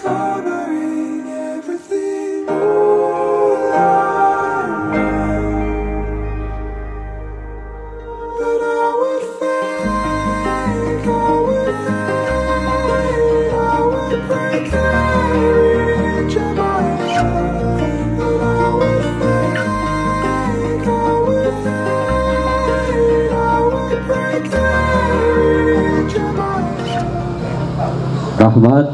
covering everything all around. But I would fake, I would hate, I would break every inch of myself. But I would fake, I would hate, I would break every inch of myself. Rahmat,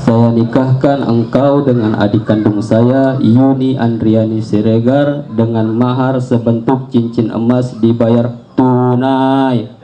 saya nikahkan engkau dengan adik kandung saya, Yuni Andriani Siregar, dengan mahar sebentuk cincin emas dibayar tunai.